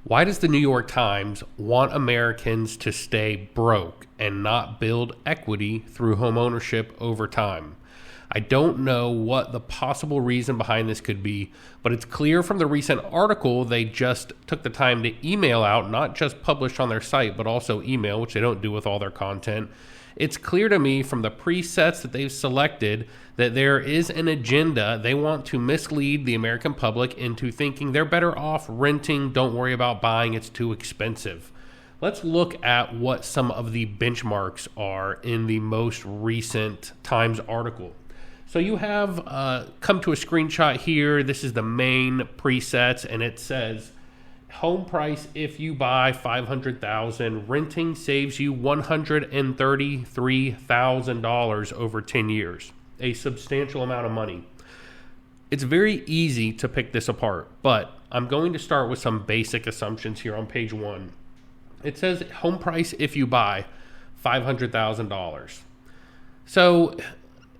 Why does the New York Times want Americans to stay broke and not build equity through homeownership over time? I don't know what the possible reason behind this could be, but it's clear from the recent article they just took the time to email out, not just publish on their site, but also email, which they don't do with all their content. It's clear to me from the presets that they've selected that there is an agenda. They want to mislead the American public into thinking they're better off renting, don't worry about buying, it's too expensive. Let's look at what some of the benchmarks are in the most recent Times article. So you have come to a screenshot here. This is the main presets, and it says home price if you buy $500,000, renting saves you $133,000 over 10 years, a substantial amount of money. It's very easy to pick this apart, but I'm going to start with some basic assumptions here on page 1. It says home price if you buy $500,000. So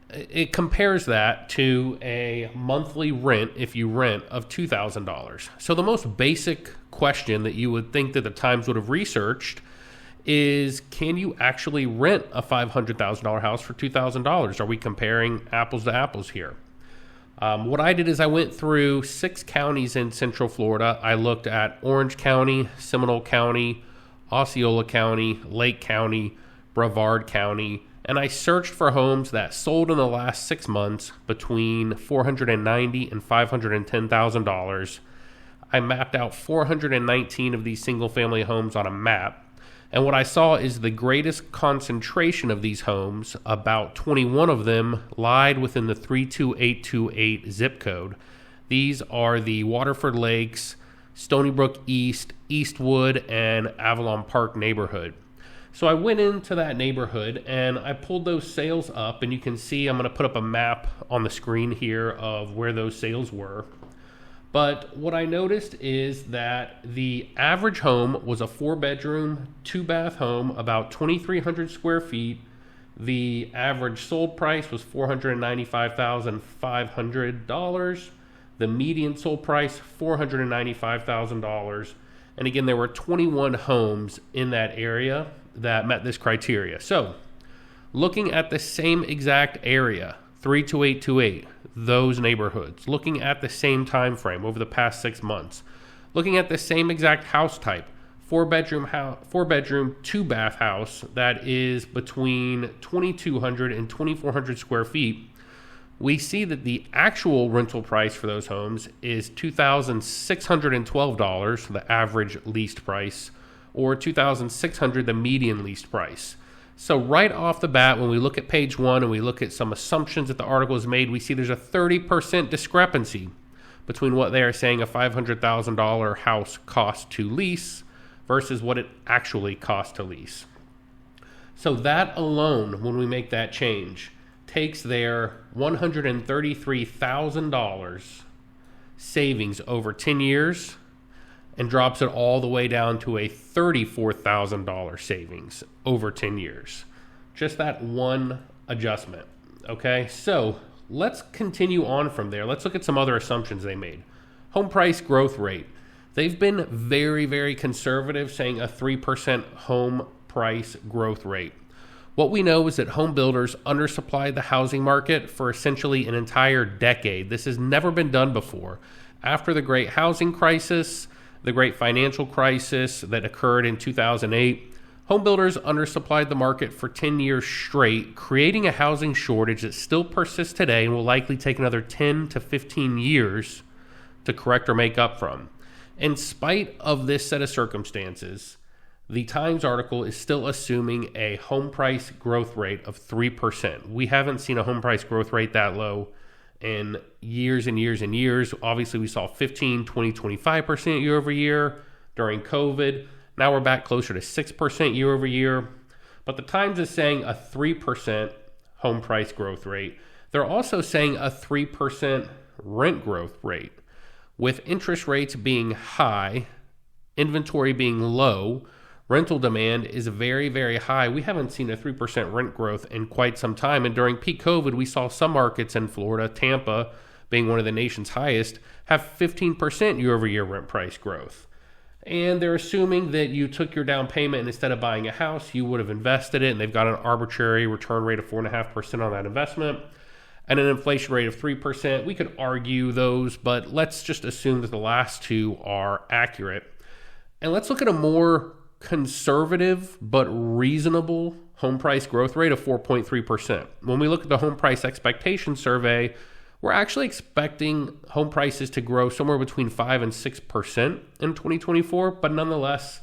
it compares that to a monthly rent, if you rent, of $2,000. So the most basic question that you would think that the Times would have researched is, can you actually rent a $500,000 house for $2,000? Are we comparing apples to apples here? What I did is I went through 6 counties in Central Florida. I looked at Orange County, Seminole County, Osceola County, Lake County, Brevard County, and I searched for homes that sold in the last 6 months between $490,000 and $510,000. I mapped out 419 of these single-family homes on a map, and what I saw is the greatest concentration of these homes, about 21 of them, lied within the 32828 zip code. These are the Waterford Lakes, Stony Brook East, Eastwood, and Avalon Park neighborhood. So I went into that neighborhood and I pulled those sales up, and you can see I'm going to put up a map on the screen here of where those sales were. But what I noticed is that the average home was a 4-bedroom, 2-bath home, about 2,300 square feet. The average sold price was $495,500. The median sold price, $495,000. And again, there were 21 homes in that area that met this criteria. So, looking at the same exact area, 32828, those neighborhoods, looking at the same time frame over the past 6 months, looking at the same exact house type, 4-bedroom, 2-bath house that is between 2,200 and 2,400 square feet, we see that the actual rental price for those homes is $2,612, the average leased price, or $2,600, the median leased price. So right off the bat, when we look at page 1 and we look at some assumptions that the article has made, we see there's a 30% discrepancy between what they are saying a $500,000 house costs to lease versus what it actually costs to lease. So that alone, when we make that change, takes their $133,000 savings over 10 years and drops it all the way down to a $34,000 savings over 10 years. Just that one adjustment. Okay, so let's continue on from there. Let's look at some other assumptions they made. Home price growth rate. They've been very, very conservative, saying a 3% home price growth rate. What we know is that home builders undersupplied the housing market for essentially an entire decade. This has never been done before. After the great housing crisis, the great financial crisis that occurred in 2008, home builders undersupplied the market for 10 years straight, creating a housing shortage that still persists today and will likely take another 10 to 15 years to correct or make up from. In spite of this set of circumstances, the Times article is still assuming a home price growth rate of 3%. We haven't seen a home price growth rate that low in years and years and years. Obviously, we saw 15, 20, 25% year over year during COVID. Now we're back closer to 6% year over year. But the Times is saying a 3% home price growth rate. They're also saying a 3% rent growth rate. With interest rates being high, inventory being low, rental demand is very, very high. We haven't seen a 3% rent growth in quite some time. And during peak COVID, we saw some markets in Florida, Tampa being one of the nation's highest, have 15% year over year rent price growth. And they're assuming that you took your down payment and instead of buying a house, you would have invested it, and they've got an arbitrary return rate of 4.5% on that investment and an inflation rate of 3%. We could argue those, but let's just assume that the last two are accurate. And let's look at a more conservative but reasonable home price growth rate of 4.3%. When we look at the home price expectation survey, we're actually expecting home prices to grow somewhere between 5 and 6% in 2024, but nonetheless,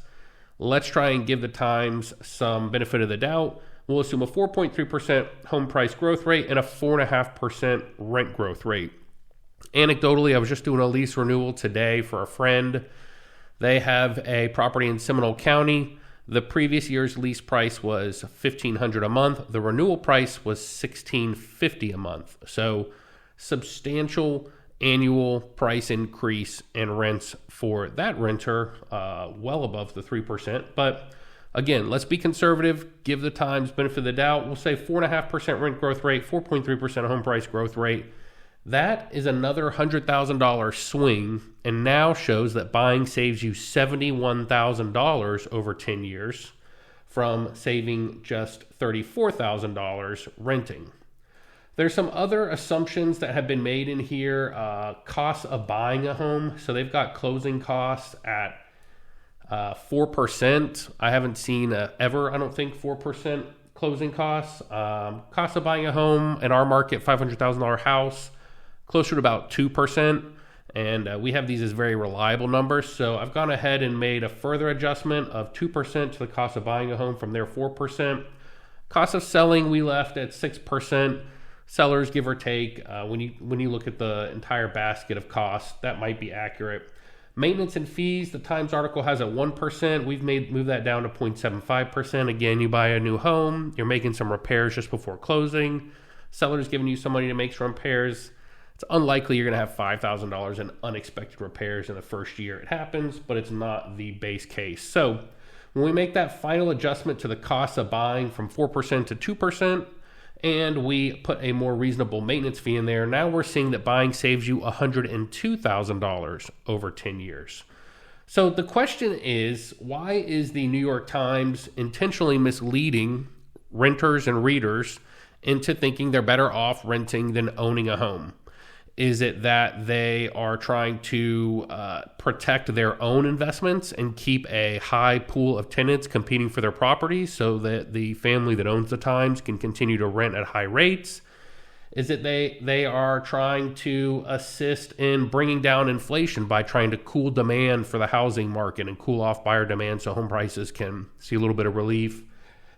let's try and give the times some benefit of the doubt. We'll assume a 4.3% home price growth rate and a 4.5% rent growth rate. Anecdotally, I was just doing a lease renewal today for a friend. They have a property in Seminole County. The previous year's lease price was $1,500 a month. The renewal price was $1,650 a month. So substantial annual price increase in rents for that renter, well above the 3%. But again, let's be conservative, give the times benefit of the doubt. We'll say 4.5% rent growth rate, 4.3% home price growth rate. That is another $100,000 swing, and now shows that buying saves you $71,000 over 10 years from saving just $34,000 renting. There's some other assumptions that have been made in here. Costs of buying a home. So they've got closing costs at 4%. I haven't seen ever, I don't think, 4% closing costs. Cost of buying a home in our market, $500,000 house, closer to about 2%. And we have these as very reliable numbers. So I've gone ahead and made a further adjustment of 2% to the cost of buying a home from their 4%. Cost of selling, we left at 6%. Sellers, give or take, when you look at the entire basket of costs, that might be accurate. Maintenance and fees, the Times article has at 1%. We've moved that down to 0.75%. Again, you buy a new home, you're making some repairs just before closing. Seller's giving you some money to make some repairs. It's unlikely you're going to have $5,000 in unexpected repairs in the first year. It happens, but it's not the base case. So when we make that final adjustment to the cost of buying from 4% to 2%, and we put a more reasonable maintenance fee in there, now we're seeing that buying saves you $102,000 over 10 years. So the question is, why is the New York Times intentionally misleading renters and readers into thinking they're better off renting than owning a home? Is it that they are trying to protect their own investments and keep a high pool of tenants competing for their properties so that the family that owns the Times can continue to rent at high rates? Is it they are trying to assist in bringing down inflation by trying to cool demand for the housing market and cool off buyer demand so home prices can see a little bit of relief?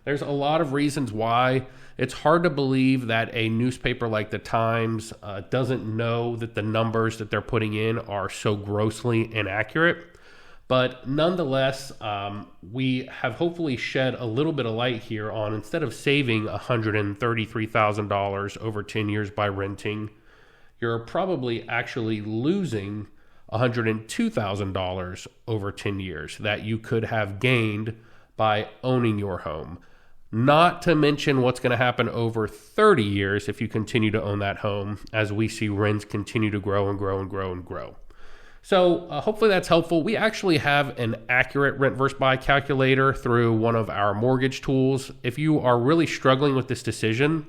There's a lot of reasons why. It's hard to believe that a newspaper like the Times doesn't know that the numbers that they're putting in are so grossly inaccurate. But nonetheless, we have hopefully shed a little bit of light here on, instead of saving $133,000 over 10 years by renting, you're probably actually losing $102,000 over 10 years that you could have gained by owning your home. Not to mention what's going to happen over 30 years if you continue to own that home, as we see rents continue to grow and grow and grow and grow. So hopefully that's helpful. We actually have an accurate rent versus buy calculator through one of our mortgage tools. If you are really struggling with this decision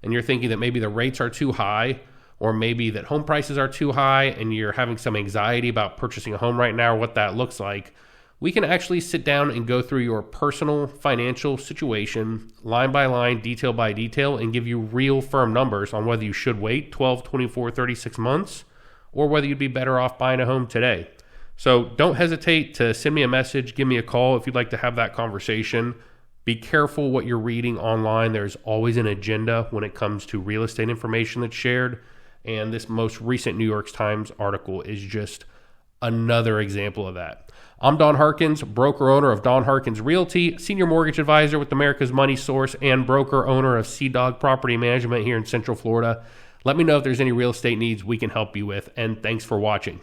and you're thinking that maybe the rates are too high, or maybe that home prices are too high and you're having some anxiety about purchasing a home right now or what that looks like, we can actually sit down and go through your personal financial situation line by line, detail by detail, and give you real firm numbers on whether you should wait 12, 24, 36 months or whether you'd be better off buying a home today. So don't hesitate to send me a message, give me a call if you'd like to have that conversation. Be careful what you're reading online. There's always an agenda when it comes to real estate information that's shared. And this most recent New York Times article is just another example of that. I'm Don Harkins, broker owner of Don Harkins Realty, senior mortgage advisor with America's Money Source, and broker owner of Sea Dog Property Management here in Central Florida. Let me know if there's any real estate needs we can help you with, and thanks for watching.